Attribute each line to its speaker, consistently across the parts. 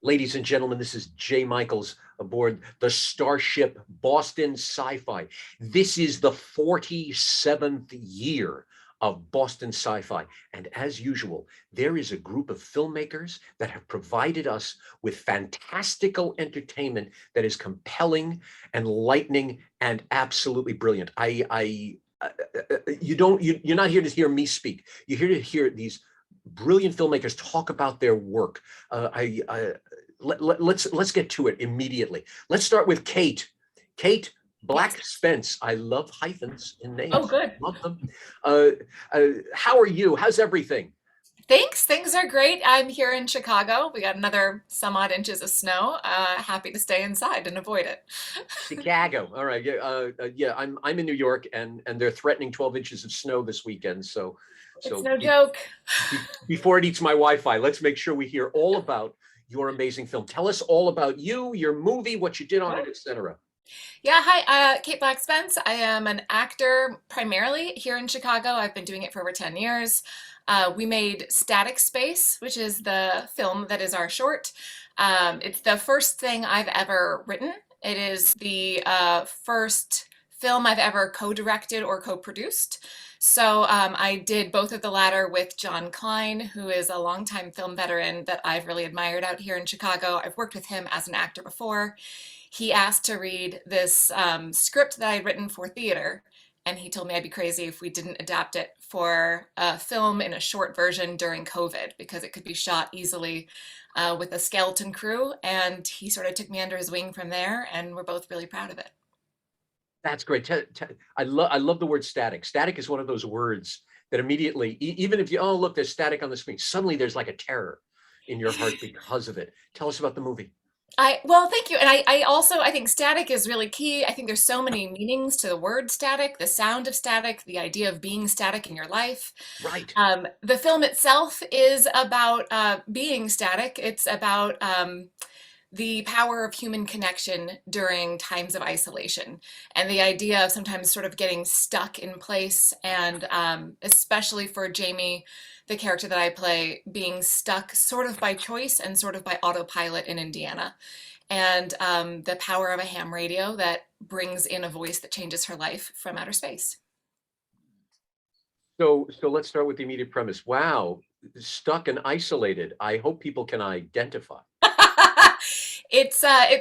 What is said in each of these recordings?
Speaker 1: Ladies and gentlemen, this is Jay Michaels aboard the starship Boston Sci-Fi. This is the 47th year of Boston Sci-Fi. And as usual, there is a group of filmmakers that have provided us with fantastical entertainment that is compelling, enlightening, and absolutely brilliant. You're not here to hear me speak. You're here to hear these brilliant filmmakers talk about their work. Let's get to it immediately. Let's start with Kate. Kate Black-Spence. I love hyphens in names.
Speaker 2: Oh, good.
Speaker 1: Love them. How are you? How's everything?
Speaker 2: Thanks. Things are great. I'm here in Chicago. We got another some odd inches of snow. Happy to stay inside and avoid it.
Speaker 1: Chicago. All right. Yeah. I'm in New York, and they're threatening 12 inches of snow this weekend. So
Speaker 2: It's no joke.
Speaker 1: Before it eats my Wi-Fi, let's make sure we hear all about your amazing film. Tell us all about you, your movie, what you did on it, etc.
Speaker 2: Yeah, hi, Kate Black-Spence. I am an actor primarily here in Chicago. I've been doing it for over 10 years. We made Static Space, which is the film that is our short. It's the first thing I've ever written. It is the first film I've ever co-directed or co-produced. So I did both of the latter with John Klein, who is a longtime film veteran that I've really admired out here in Chicago. I've worked with him as an actor before. He asked to read this script that I had written for theater, and he told me I'd be crazy if we didn't adapt it for a film in a short version during COVID, because it could be shot easily with a skeleton crew. And he sort of took me under his wing from there, and we're both really proud of it.
Speaker 1: That's great. I love the word static. Static is one of those words that immediately, even if you, oh, look, there's static on the screen, suddenly there's like a terror in your heart because of it. Tell us about the movie.
Speaker 2: Well, thank you. And I think static is really key. I think there's so many meanings to the word static, the sound of static, the idea of being static in your life.
Speaker 1: Right.
Speaker 2: The film itself is about being static. It's about the power of human connection during times of isolation, and the idea of sometimes sort of getting stuck in place, and especially for Jamie, the character that I play, being stuck sort of by choice and sort of by autopilot in Indiana, and the power of a ham radio that brings in a voice that changes her life from outer space.
Speaker 1: So let's start with the immediate premise. Wow, stuck and isolated. I hope people can identify.
Speaker 2: It's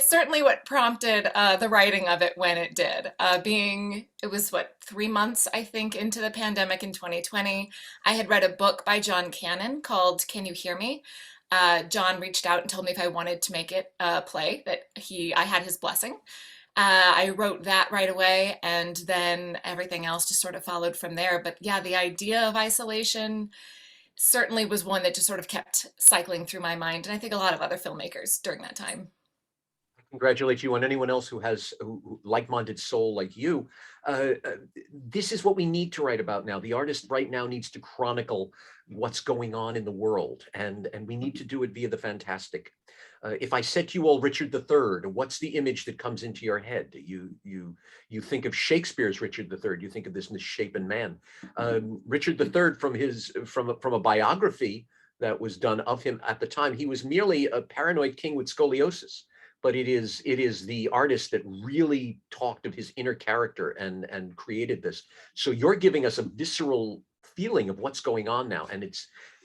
Speaker 2: certainly what prompted the writing of it when it did. It was what, 3 months, I think, into the pandemic in 2020. I had read a book by John Cannon called Can You Hear Me? John reached out and told me if I wanted to make it a play, that I had his blessing. I wrote that right away, and then everything else just sort of followed from there. But yeah, the idea of isolation certainly was one that just sort of kept cycling through my mind, and I think a lot of other filmmakers during that time.
Speaker 1: Congratulate you and anyone else who has like-minded soul like you. This is what we need to write about now. The artist right now needs to chronicle what's going on in the world, and we need to do it via the fantastic. If I set you all Richard III, what's the image that comes into your head? You think of Shakespeare's Richard III. You think of this misshapen man. Richard III, from a biography that was done of him at the time, he was merely a paranoid king with scoliosis. But it is the artist that really talked of his inner character and created this. So you're giving us a visceral feeling of what's going on now, and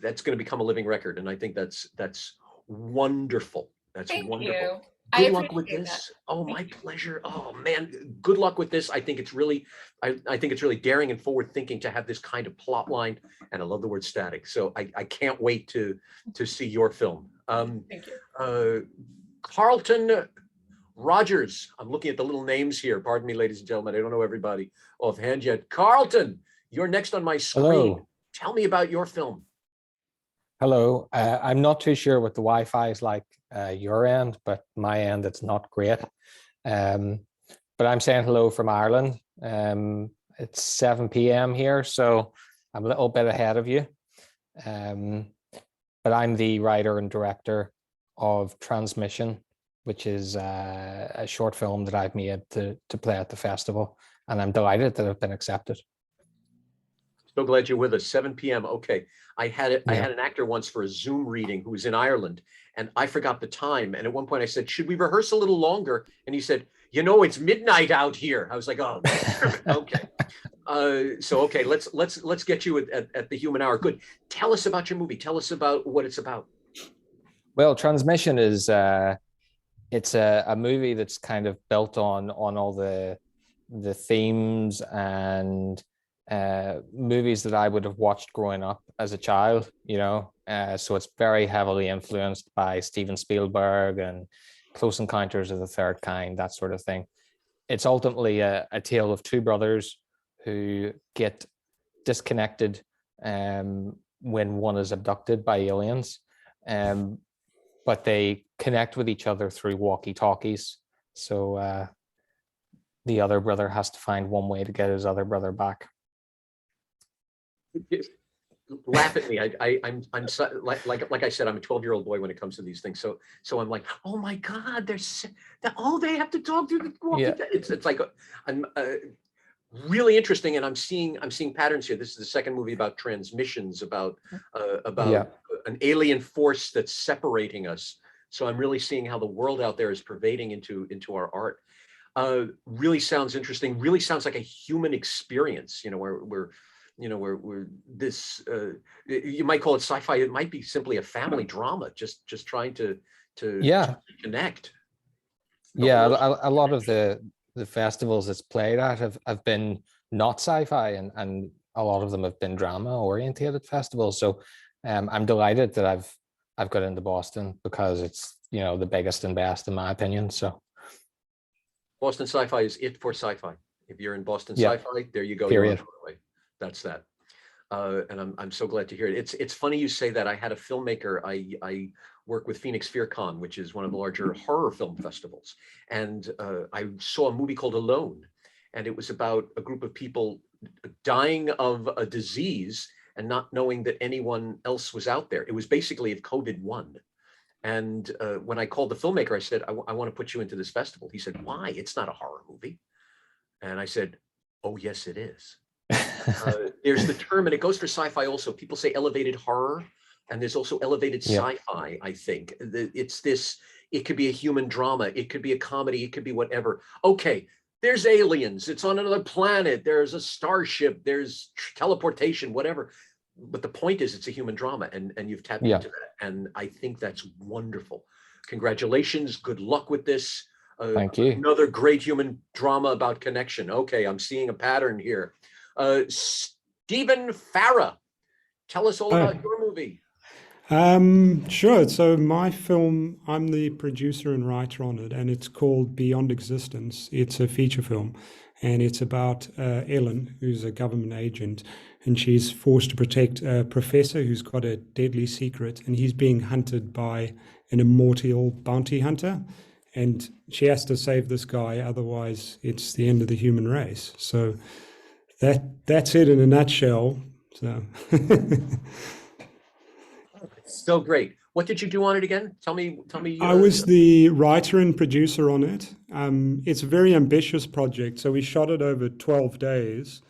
Speaker 1: that's going to become a living record. And I think that's wonderful. That's wonderful.
Speaker 2: You.
Speaker 1: Good luck with this. Oh, my pleasure. Oh man, good luck with this. I think it's really, I think it's really daring and forward thinking to have this kind of plot line. And I love the word static. So I can't wait to see your film.
Speaker 2: Thank you.
Speaker 1: Carleton, Rodgers. I'm looking at the little names here. Pardon me, ladies and gentlemen. I don't know everybody offhand yet. Carleton, you're next on my screen.
Speaker 3: Hello.
Speaker 1: Tell me about your film.
Speaker 3: Hello. I'm not too sure what the Wi-Fi is like your end, but my end, it's not great. But I'm saying hello from Ireland. It's 7 p.m. here, so I'm a little bit ahead of you. But I'm the writer and director of Transmission, which is a short film that I've made to play at the festival, and I'm delighted that I've been accepted.
Speaker 1: So glad you're with us. 7 p.m. Okay. I had
Speaker 3: Yeah.
Speaker 1: an actor once for a Zoom reading who was in Ireland, and I forgot the time. And at one point I said, should we rehearse a little longer? And he said, it's midnight out here. I was like, oh, damn it. Okay. Okay, let's get you at the human hour. Good. Tell us about your movie. Tell us about what it's about.
Speaker 3: Well, Transmission is it's a movie that's kind of built on all the themes and movies that I would have watched growing up as a child, so it's very heavily influenced by Steven Spielberg and Close Encounters of the Third Kind, that sort of thing. It's ultimately a tale of two brothers who get disconnected when one is abducted by aliens, but they connect with each other through walkie-talkies. So the other brother has to find one way to get his other brother back.
Speaker 1: Laugh at me. I'm so, like I said, I'm a 12-year-old boy when it comes to these things. So I'm like, oh my God, they have to talk to the walkie.
Speaker 3: Yeah.
Speaker 1: It's like I'm really interesting, and I'm seeing patterns here. This is the second movie about transmissions, about an alien force that's separating us. So I'm really seeing how the world out there is pervading into our art. Really sounds interesting. Really sounds like a human experience. Where this. You might call it sci-fi. It might be simply a family drama. Just trying to connect.
Speaker 3: Yeah, a lot of the festivals it's played at have been not sci-fi, and a lot of them have been drama orientated festivals. So I'm delighted that I've got into Boston, because it's the biggest and best in my opinion. So
Speaker 1: Boston Sci-Fi is it for sci-fi. If you're in Boston
Speaker 3: Yeah.
Speaker 1: Sci-Fi, there you go.
Speaker 3: Period.
Speaker 1: That's that. And I'm so glad to hear it. It's funny you say that. I had a filmmaker. I work with Phoenix Fear Con, which is one of the larger horror film festivals. And I saw a movie called Alone. And it was about a group of people dying of a disease and not knowing that anyone else was out there. It was basically if COVID won. And when I called the filmmaker, I said, I want to put you into this festival. He said, why? It's not a horror movie. And I said, oh, yes, it is. There's the term, and it goes for sci-fi also. People say elevated horror, and there's also elevated sci-fi, I think. It's this, it could be a human drama, it could be a comedy, it could be whatever. Okay, there's aliens, it's on another planet, there's a starship, there's teleportation, whatever. But the point is, it's a human drama, and you've tapped into that. And I think that's wonderful. Congratulations, good luck with this.
Speaker 3: Thank you.
Speaker 1: Another great human drama about connection. Okay, I'm seeing a pattern here. Stephen Farah, tell us all about your movie.
Speaker 4: Sure. So my film, I'm the producer and writer on it, and it's called Beyond Existence. It's a feature film, and it's about Ellen, who's a government agent, and she's forced to protect a professor who's got a deadly secret, and he's being hunted by an immortal bounty hunter, and she has to save this guy, otherwise it's the end of the human race. So that's it in a nutshell. So
Speaker 1: So great. What did you do on it again? Tell me.
Speaker 4: I was the writer and producer on it. It's a very ambitious project. So we shot it over 12 days,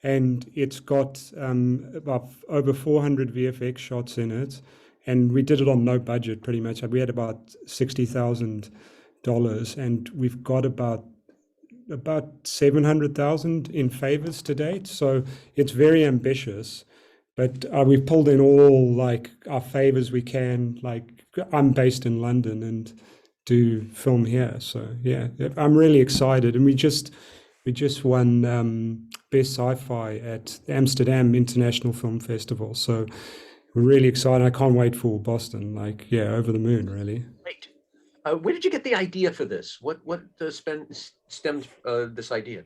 Speaker 4: and it's got about over 400 VFX shots in it. And we did it on no budget, pretty much. We had about $60,000, and we've got about 700,000 in favors to date. So it's very ambitious, but we've pulled in all like our favors we can. Like, I'm based in London and do film here. So yeah, I'm really excited. And we just won Best Sci-Fi at Amsterdam International Film Festival. So we're really excited. I can't wait for Boston. Like, yeah, over the moon, really.
Speaker 1: Great. Where did you get the idea for this? What stemmed this idea?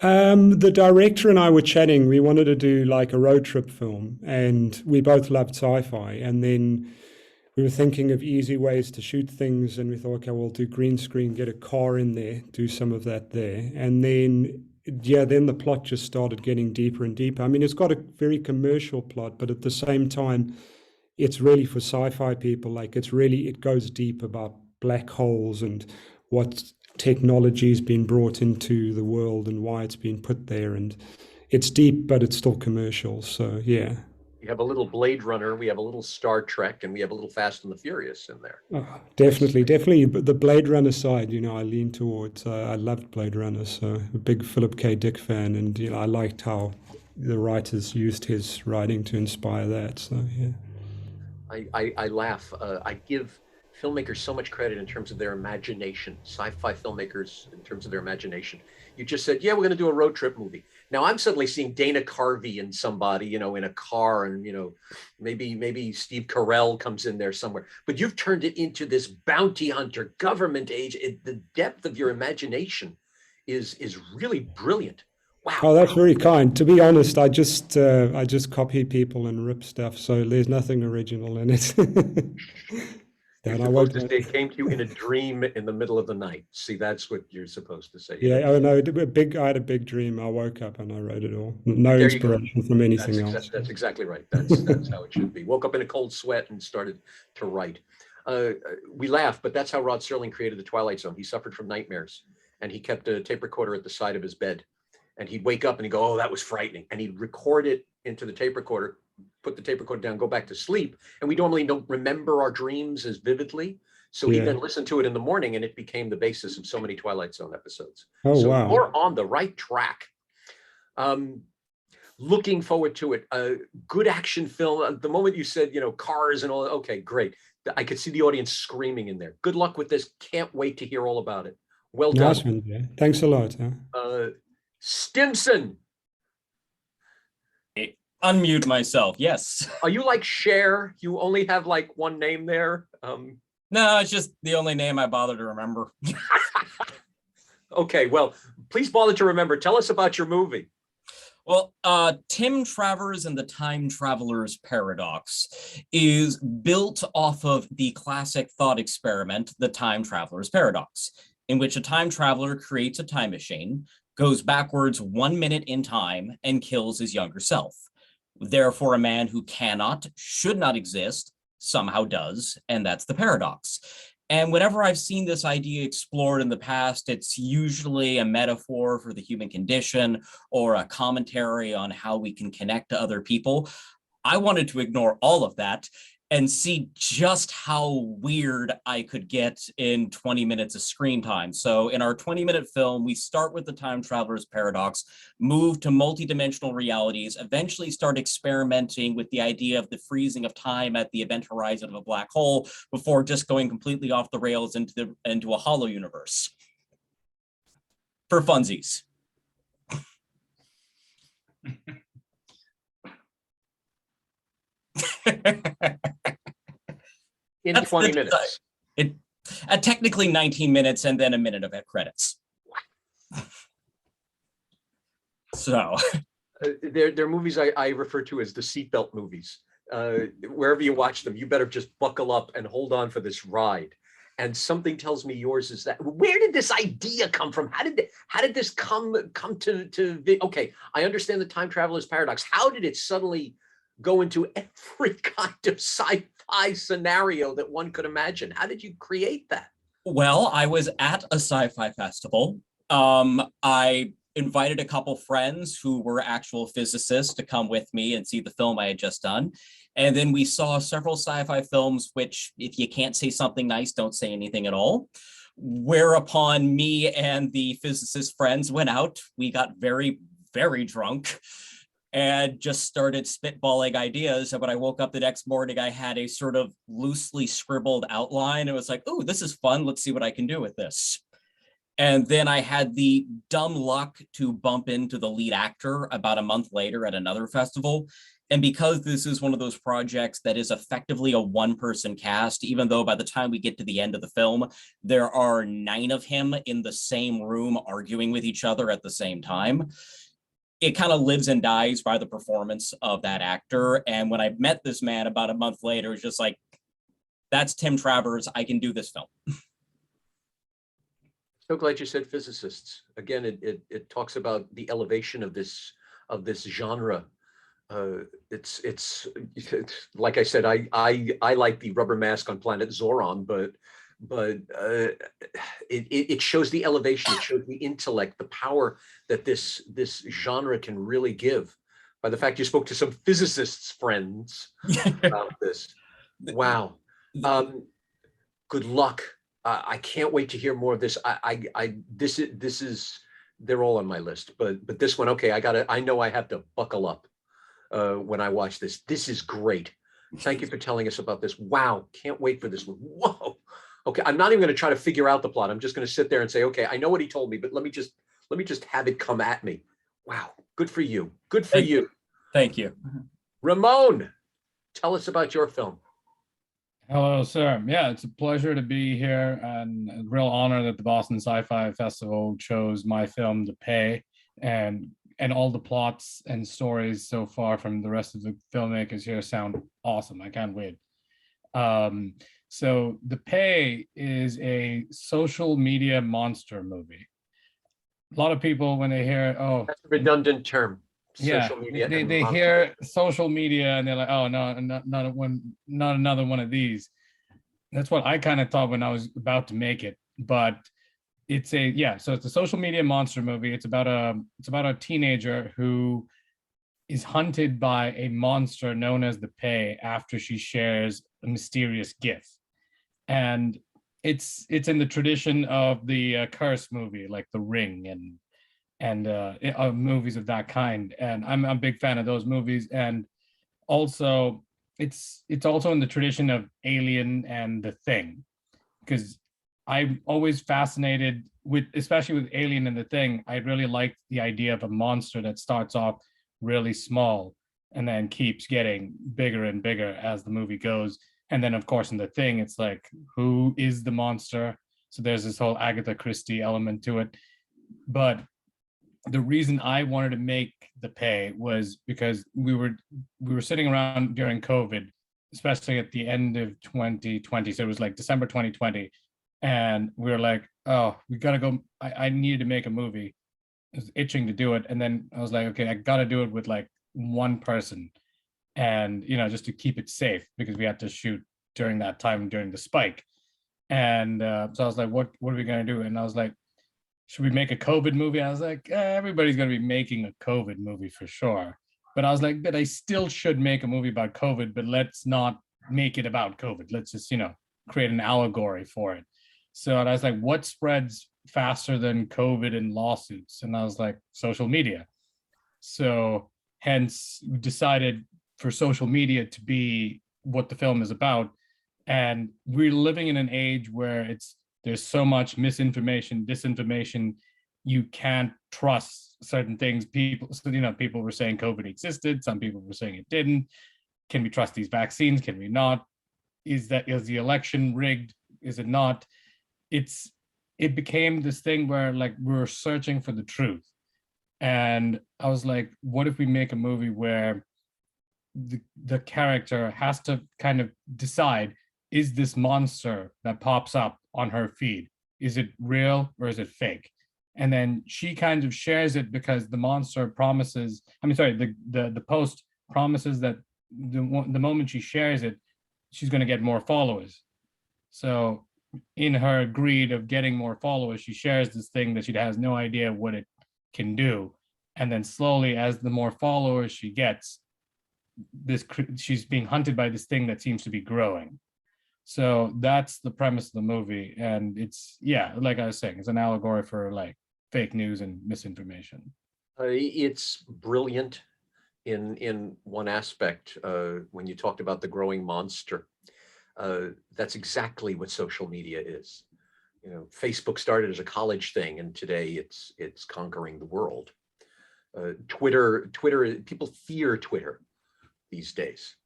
Speaker 4: The director and I were chatting. We wanted to do like a road trip film, and we both loved sci-fi. And then we were thinking of easy ways to shoot things, and we thought, okay, we'll do green screen, get a car in there, do some of that there. And then, yeah, then the plot just started getting deeper and deeper. I mean, it's got a very commercial plot, but at the same time, it's really for sci-fi people. Like, it goes deep about black holes and what technology has been brought into the world and why it's been put there. And it's deep, but it's still commercial. So yeah.
Speaker 1: You have a little Blade Runner, we have a little Star Trek, and we have a little Fast and the Furious in there.
Speaker 4: Oh, definitely. But the Blade Runner side, I lean towards. I loved Blade Runner, so a big Philip K. Dick fan, and I liked how the writers used his writing to inspire that. So yeah.
Speaker 1: I laugh. I give filmmakers so much credit in terms of their imagination, sci-fi filmmakers in terms of their imagination. You just said, yeah, we're going to do a road trip movie. Now I'm suddenly seeing Dana Carvey and somebody, in a car, and maybe Steve Carell comes in there somewhere. But you've turned it into this bounty hunter, government age. The depth of your imagination is really brilliant. Wow.
Speaker 4: Oh, that's very kind. To be honest, I just copy people and rip stuff, so there's nothing original in it.
Speaker 1: You're supposed to say it came to you in a dream in the middle of the night. See, that's what you're supposed to say.
Speaker 4: Yeah, oh no, I had a big dream. I woke up and I wrote it all. No inspiration from anything else.
Speaker 1: That's exactly right. That's how it should be. Woke up in a cold sweat and started to write. We laugh, but that's how Rod Serling created The Twilight Zone. He suffered from nightmares, and he kept a tape recorder at the side of his bed. And he'd wake up and he'd go, oh, that was frightening. And he'd record it into the tape recorder, put the tape recorder down, go back to sleep. And we normally don't remember our dreams as vividly. So he then listened to it in the morning, and it became the basis of so many Twilight Zone episodes.
Speaker 4: Oh,
Speaker 1: so
Speaker 4: wow.
Speaker 1: We're on the right track. Looking forward to it. Good action film. The moment you said, cars and all, okay, great. I could see the audience screaming in there. Good luck with this. Can't wait to hear all about it. Well done.
Speaker 4: Nice one, yeah. Thanks a lot.
Speaker 1: Stimson.
Speaker 5: Unmute myself. Yes.
Speaker 1: Are you like Cher? You only have like one name there?
Speaker 5: No, it's just the only name I bother to remember.
Speaker 1: Okay, well, please bother to remember. Tell us about your movie.
Speaker 5: Well, Tim Travers and the Time Traveler's Paradox is built off of the classic thought experiment, the Time Traveler's Paradox, in which a time traveler creates a time machine, goes backwards 1 minute in time, and kills his younger self. Therefore, a man who cannot, should not exist, somehow does, and that's the paradox. And whenever I've seen this idea explored in the past, it's usually a metaphor for the human condition or a commentary on how we can connect to other people. I wanted to ignore all of that and see just how weird I could get in 20 minutes of screen time. So in our 20-minute film, we start with the time traveler's paradox, move to multidimensional realities, eventually start experimenting with the idea of the freezing of time at the event horizon of a black hole before just going completely off the rails into a hollow universe. For funsies.
Speaker 1: In 20 minutes.
Speaker 5: Technically 19 minutes and then a minute of credits. So.
Speaker 1: They're movies I refer to as the seatbelt movies. Wherever you watch them, you better just buckle up and hold on for this ride. And something tells me yours is that. Where did this idea come from? How did this come to? Okay, I understand the time traveler's paradox. How did it suddenly go into every kind of sci-fi scenario that one could imagine? How did you create that?
Speaker 5: Well, I was at a sci-fi festival. I invited a couple friends who were actual physicists to come with me and see the film I had just done. And then we saw several sci-fi films, which if you can't say something nice, don't say anything at all. Whereupon me and the physicist friends went out. We got very, very drunk and just started spitballing ideas. And when I woke up the next morning, I had a sort of loosely scribbled outline. It was like, oh, this is fun. Let's see what I can do with this. And then I had the dumb luck to bump into the lead actor about a month later at another festival. And because this is one of those projects that is effectively a one-person cast, even though by the time we get to the end of the film, there are 9 of him in the same room arguing with each other at the same time, it kind of lives and dies by the performance of that actor. And when I met this man about a month later, it was just like, that's Tim Travers. I can do this film.
Speaker 1: So glad you said physicists. Again, it talks about the elevation of this genre. It's like I said, I like the rubber mask on planet Zoran, but it shows the elevation, it shows the intellect, the power that this genre can really give. By the fact you spoke to some physicists friends about this. Wow. Good luck. I can't wait to hear more of this. This is they're all on my list, but this one, okay, I know I have to buckle up when I watch this. This is great. Thank you for telling us about this. Wow, can't wait for this one. Whoa. Okay, I'm not even going to try to figure out the plot. I'm just going to sit there and say, okay, I know what he told me, but let me just have it come at me. Wow, good for you. Good for you.
Speaker 5: Thank you.
Speaker 1: Ramone, tell us about your film.
Speaker 6: Hello, sir. Yeah, it's a pleasure to be here and a real honor that the Boston Sci-Fi Festival chose my film, The Pey, and all the plots and stories so far from the rest of the filmmakers here sound awesome. I can't wait. So The Pey is a social media monster movie. A lot of people, when they hear, oh,
Speaker 1: that's a redundant term.
Speaker 6: Social media, they hear social media and they're like, oh no, not another one of these. That's what I kind of thought when I was about to make it. But it's so it's a social media monster movie. It's about a teenager who is hunted by a monster known as the Pey after she shares a mysterious gift. And it's in the tradition of the Curse movie, like The Ring and movies of that kind. And I'm a big fan of those movies. And also it's also in the tradition of Alien and The Thing, because I'm always fascinated with, especially with Alien and The Thing, I really like the idea of a monster that starts off really small and then keeps getting bigger and bigger as the movie goes. And then of course in The Thing, it's like, who is the monster? So there's this whole Agatha Christie element to it. But the reason I wanted to make The Pey was because we were sitting around during COVID, especially at the end of 2020. So it was like December 2020. And we were like, oh, we gotta go. I needed to make a movie. I was itching to do it. And then I was like, okay, I gotta do it with like one person. And, just to keep it safe, because we had to shoot during that time, during the spike. And so I was like, what are we gonna do? And I was like, should we make a COVID movie? I was like, everybody's going to be making a COVID movie for sure. But I was like, but I still should make a movie about COVID, but let's not make it about COVID. Let's just, create an allegory for it. So I was like, what spreads faster than COVID and lawsuits? And I was like, social media. So hence we decided for social media to be what the film is about. And we're living in an age where there's so much misinformation, disinformation. You can't trust certain things. People were saying COVID existed. Some people were saying it didn't. Can we trust these vaccines? Can we not? Is the election rigged? Is it not? It became this thing where like we're searching for the truth. And I was like, what if we make a movie where the character has to kind of decide, is this monster that pops up on her feed, is it real or is it fake? And then she kind of shares it because the monster promises, the post promises that the moment she shares it, she's going to get more followers. So in her greed of getting more followers, she shares this thing that she has no idea what it can do. And then slowly, as the more followers she gets, she's being hunted by this thing that seems to be growing. So that's the premise of the movie. And it's, like I was saying, it's an allegory for like fake news and misinformation.
Speaker 1: It's brilliant in one aspect. When you talked about the growing monster, that's exactly what social media is. Facebook started as a college thing, and today it's conquering the world. Twitter, people fear Twitter these days.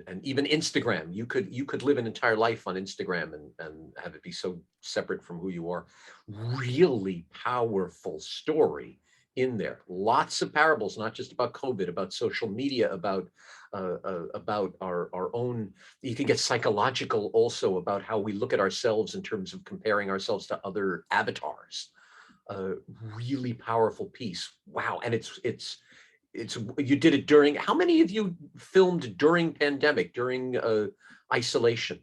Speaker 1: And even Instagram, you could live an entire life on Instagram and have it be so separate from who you are. Really powerful story in there. Lots of parables, not just about COVID, about social media, about our own. You can get psychological also about how we look at ourselves in terms of comparing ourselves to other avatars. Really powerful piece. Wow, and it's you did it during, how many of you filmed during pandemic, during isolation?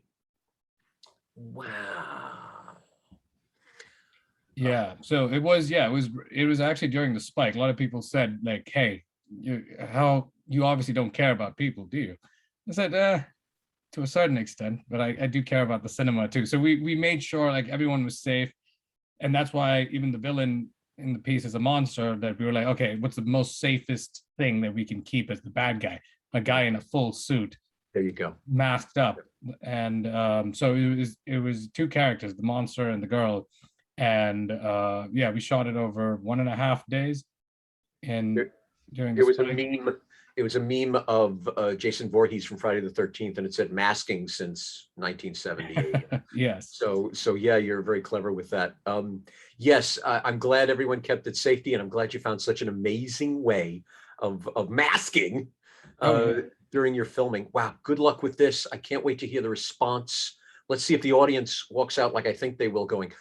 Speaker 1: Wow.
Speaker 6: Yeah, so it was actually during the spike. A lot of people said like, hey, you obviously don't care about people, do you? I said, to a certain extent, but I do care about the cinema too. So we made sure like everyone was safe. And that's why even the villain in the piece is a monster, that we were like, okay, what's the most safest thing that we can keep as the bad guy? A guy in a full suit.
Speaker 1: There you go.
Speaker 6: Masked up. And so it was two characters, the monster and the girl. And yeah, we shot it over 1.5 days. And during
Speaker 1: it was a meme. It was a meme of Jason Voorhees from Friday the 13th, and it said masking since 1978.
Speaker 6: Yes.
Speaker 1: So yeah, you're very clever with that. Yes, I'm glad everyone kept its safety, and I'm glad you found such an amazing way of masking during your filming. Wow, good luck with this. I can't wait to hear the response. Let's see if the audience walks out like I think they will, going,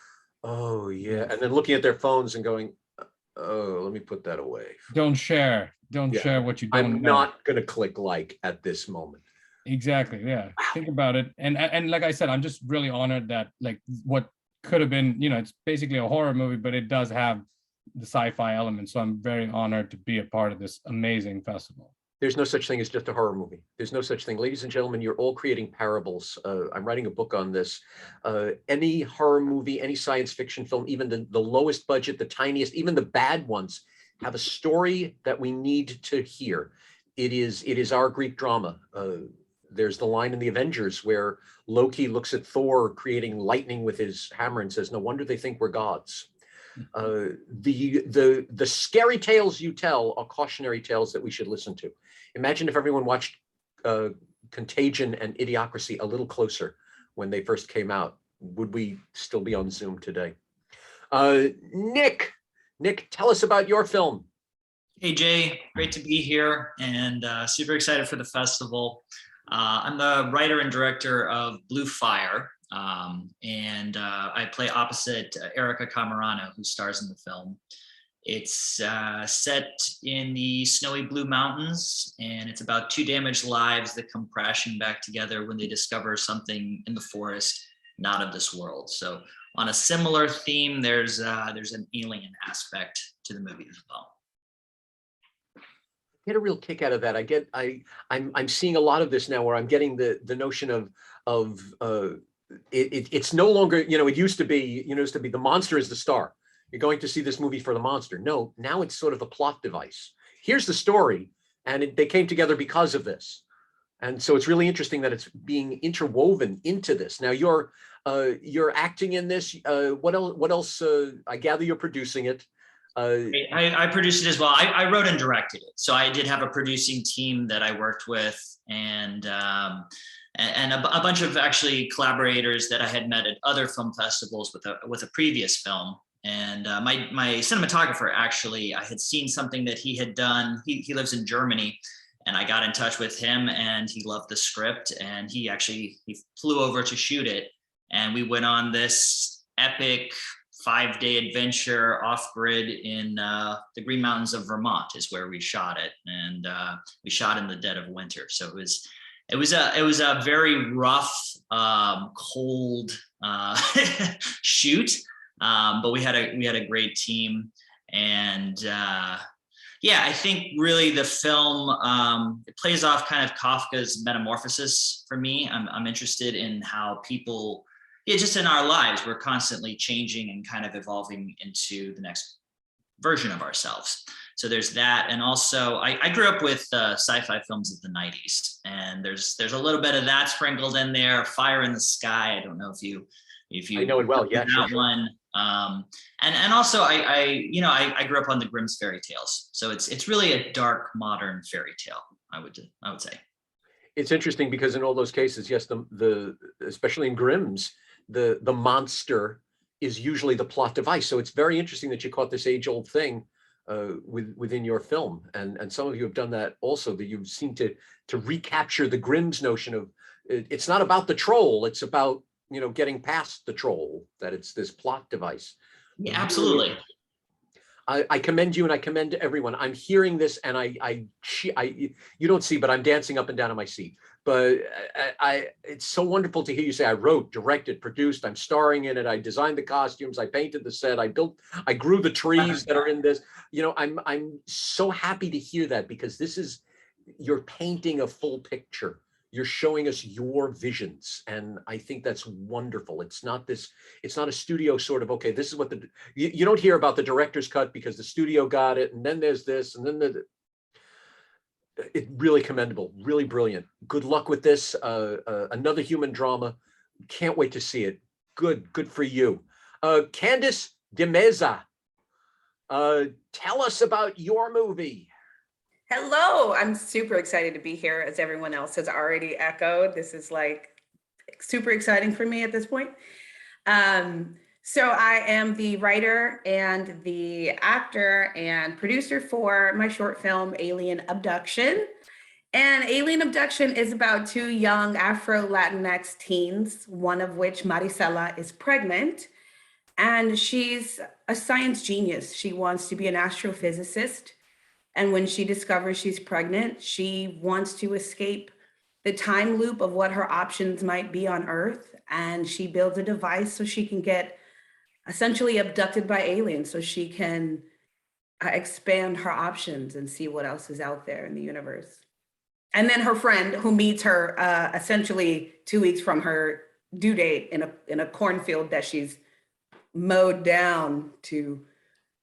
Speaker 1: oh yeah, and then looking at their phones and going, oh, let me put that away.
Speaker 6: Don't share what you don't
Speaker 1: I'm
Speaker 6: know.
Speaker 1: not going to click like at this moment.
Speaker 6: Exactly. Yeah. Wow. Think about it. And like I said, I'm just really honored that like what could have been, it's basically a horror movie, but it does have the sci-fi element. So I'm very honored to be a part of this amazing festival.
Speaker 1: There's no such thing as just a horror movie. There's no such thing. Ladies and gentlemen, you're all creating parables. I'm writing a book on this. Any horror movie, any science fiction film, even the lowest budget, the tiniest, even the bad ones, have a story that we need to hear. It is our Greek drama. There's the line in the Avengers where Loki looks at Thor creating lightning with his hammer and says, "No wonder they think we're gods." The scary tales you tell are cautionary tales that we should listen to. Imagine if everyone watched Contagion and Idiocracy a little closer when they first came out. Would we still be on Zoom today? Nick, tell us about your film.
Speaker 7: Hey Jay, great to be here and super excited for the festival. I'm the writer and director of Blue Fire, and I play opposite Erica Camarano, who stars in the film. It's set in the snowy Blue Mountains, and it's about two damaged lives that come crashing back together when they discover something in the forest not of this world. So on a similar theme, there's an alien aspect to the movie as well.
Speaker 1: Get a real kick out of that. I'm seeing a lot of this now where I'm getting the notion of it's no longer, it used to be the monster is the star. You're going to see this movie for the monster. No, now it's sort of a plot device. Here's the story, and they came together because of this. And so it's really interesting that it's being interwoven into this. Now you're acting in this. What else? I gather you're producing it.
Speaker 7: I produced it as well. I wrote and directed it. So I did have a producing team that I worked with, and a bunch of actually collaborators that I had met at other film festivals with a previous film. And my cinematographer, actually, I had seen something that he had done. He lives in Germany, and I got in touch with him, and he loved the script, and he flew over to shoot it. And we went on this epic 5-day adventure off-grid in the Green Mountains of Vermont is where we shot it, and we shot in the dead of winter. So it was a very rough, cold shoot, but we had a great team, and yeah, I think really the film it plays off kind of Kafka's Metamorphosis for me. I'm interested in how people. Yeah, just in our lives, we're constantly changing and kind of evolving into the next version of ourselves. So there's that. And also I grew up with sci-fi films of the 90s, and there's a little bit of that sprinkled in there. Fire in the Sky. I don't know if you
Speaker 1: I know it well. Yeah,
Speaker 7: that
Speaker 1: sure.
Speaker 7: one. And also I grew up on the Grimm's fairy tales. So it's really a dark modern fairy tale, I would say.
Speaker 1: It's interesting because in all those cases, yes, the especially in Grimm's, the monster is usually the plot device. So it's very interesting that you caught this age-old thing within your film, and some of you have done that also. That you seem to recapture the Grimm's notion of it's not about the troll; it's about getting past the troll. That it's this plot device.
Speaker 7: Yeah, absolutely.
Speaker 1: I commend you and I commend everyone. I'm hearing this and you don't see, but I'm dancing up and down in my seat. But it's so wonderful to hear you say, I wrote, directed, produced, I'm starring in it. I designed the costumes. I painted the set. I grew the trees that are in this. You know, I'm so happy to hear that, because you're painting a full picture. You're showing us your visions. And I think that's wonderful. It's not a studio sort of, okay, this is what you don't hear about the director's cut because the studio got it. And then there's this, and then it's really commendable, really brilliant. Good luck with this. Another human drama. Can't wait to see it. Good for you. Candice de Meza, tell us about your movie.
Speaker 8: Hello, I'm super excited to be here, as everyone else has already echoed. This is like super exciting for me at this point. So I am the writer and the actor and producer for my short film, Alien Abduction. And Alien Abduction is about two young Afro-Latinx teens, one of which, Maricela, is pregnant. And she's a science genius. She wants to be an astrophysicist. And when she discovers she's pregnant, she wants to escape the time loop of what her options might be on Earth. And she builds a device so she can get essentially abducted by aliens, so she can expand her options and see what else is out there in the universe. And then her friend, who meets her essentially 2 weeks from her due date in a cornfield that she's mowed down to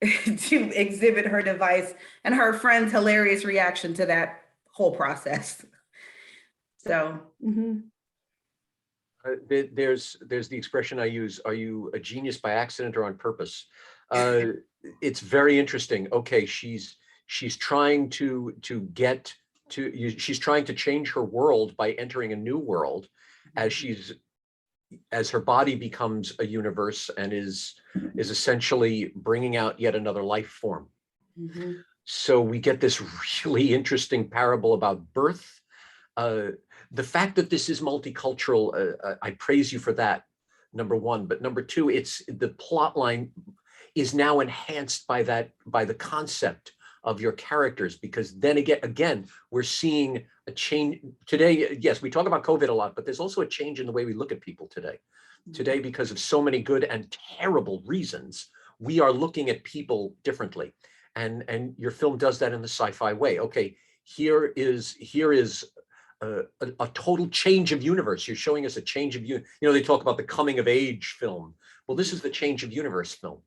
Speaker 8: exhibit her device, and her friend's hilarious reaction to that whole process. So
Speaker 1: there's the expression I use, are you a genius by accident or on purpose? It's very interesting. Okay, she's trying to she's trying to change her world by entering a new world as her body becomes a universe and is essentially bringing out yet another life form.
Speaker 8: mm-hmm.
Speaker 1: So we get this really interesting parable about birth. The fact that this is multicultural, I praise you for that, number one. But number two, it's the plot line is now enhanced by the concept of your characters, because then again, we're seeing a change today. Yes, we talk about COVID a lot, but there's also a change in the way we look at people today. Today, because of so many good and terrible reasons, we are looking at people differently. And your film does that in the sci-fi way. Okay, here is a total change of universe. You're showing us a change of they talk about the coming of age film. Well, this is the change of universe film.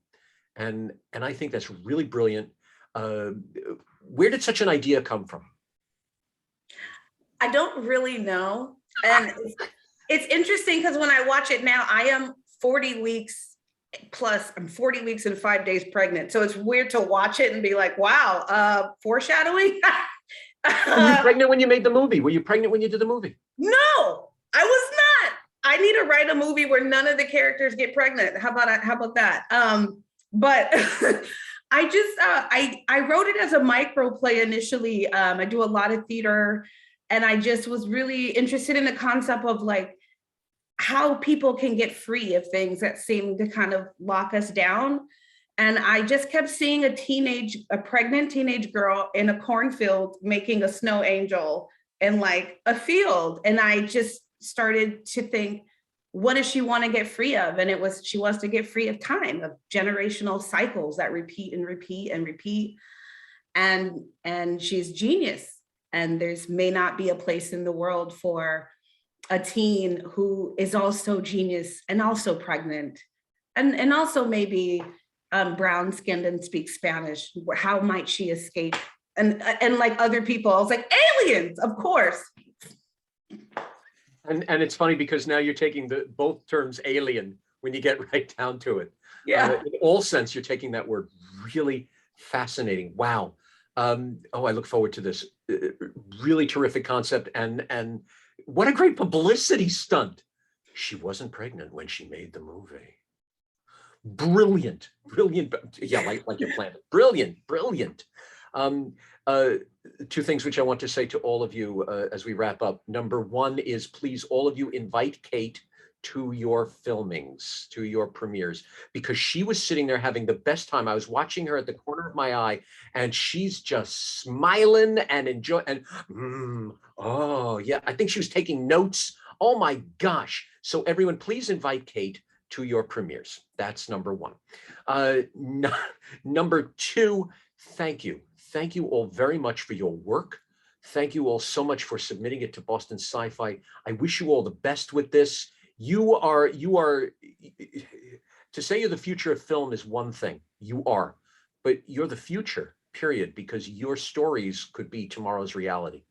Speaker 1: And I think that's really brilliant. Where did such an idea come from?
Speaker 8: I don't really know. And it's interesting because when I watch it now, I am 40 weeks plus, I'm 40 weeks and 5 days pregnant. So it's weird to watch it and be like, wow, foreshadowing.
Speaker 1: Were you pregnant when you made the movie? Were you pregnant when you did the movie?
Speaker 8: No, I was not. I need to write a movie where none of the characters get pregnant. How about that? But I wrote it as a micro play initially. I do a lot of theater, and I just was really interested in the concept of like how people can get free of things that seem to kind of lock us down. And I just kept seeing a pregnant teenage girl in a cornfield making a snow angel in like a field. And I just started to think, what does she want to get free of? And she wants to get free of time, of generational cycles that repeat and repeat and repeat. And she's genius. And there's may not be a place in the world for a teen who is also genius and also pregnant and also maybe brown skinned and speaks Spanish. How might she escape? And like other people, I was like, aliens, of course.
Speaker 1: And it's funny because now you're taking both terms alien when you get right down to it.
Speaker 8: Yeah.
Speaker 1: In all sense, you're taking that word. Really fascinating. Wow. I look forward to this. Really terrific concept. And what a great publicity stunt. She wasn't pregnant when she made the movie. Brilliant. Yeah, like you planned it. Brilliant. Two things which I want to say to all of you as we wrap up. Number one is, please, all of you invite Kate to your filmings, to your premieres, because she was sitting there having the best time. I was watching her at the corner of my eye, and she's just smiling and enjoying. And oh yeah, I think she was taking notes. Oh my gosh! So everyone, please invite Kate to your premieres. That's number one. Number two, thank you all very much for your work. Thank you all so much for submitting it to Boston Sci-Fi. I wish you all the best with this. You are, to say you're the future of film is one thing, you are, but you're the future, period, because your stories could be tomorrow's reality.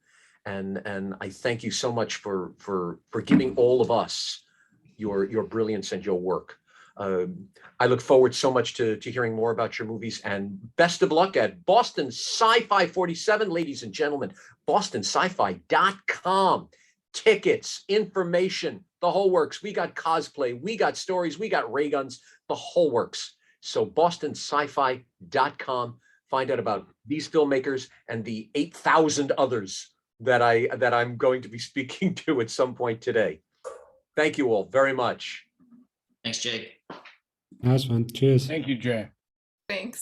Speaker 1: And I thank you so much for giving all of us your brilliance and your work. I look forward so much to hearing more about your movies, and best of luck at Boston SciFi47, ladies and gentlemen, bostonscifi.com. Tickets, information, the whole works. We got cosplay, we got stories, we got ray guns, the whole works. So bostonscifi.com. Find out about these filmmakers and the 8,000 others that I'm going to be speaking to at some point today. Thank you all very much.
Speaker 7: Thanks, Jake.
Speaker 4: Nice one. Cheers.
Speaker 6: Thank you, Jay.
Speaker 2: Thanks.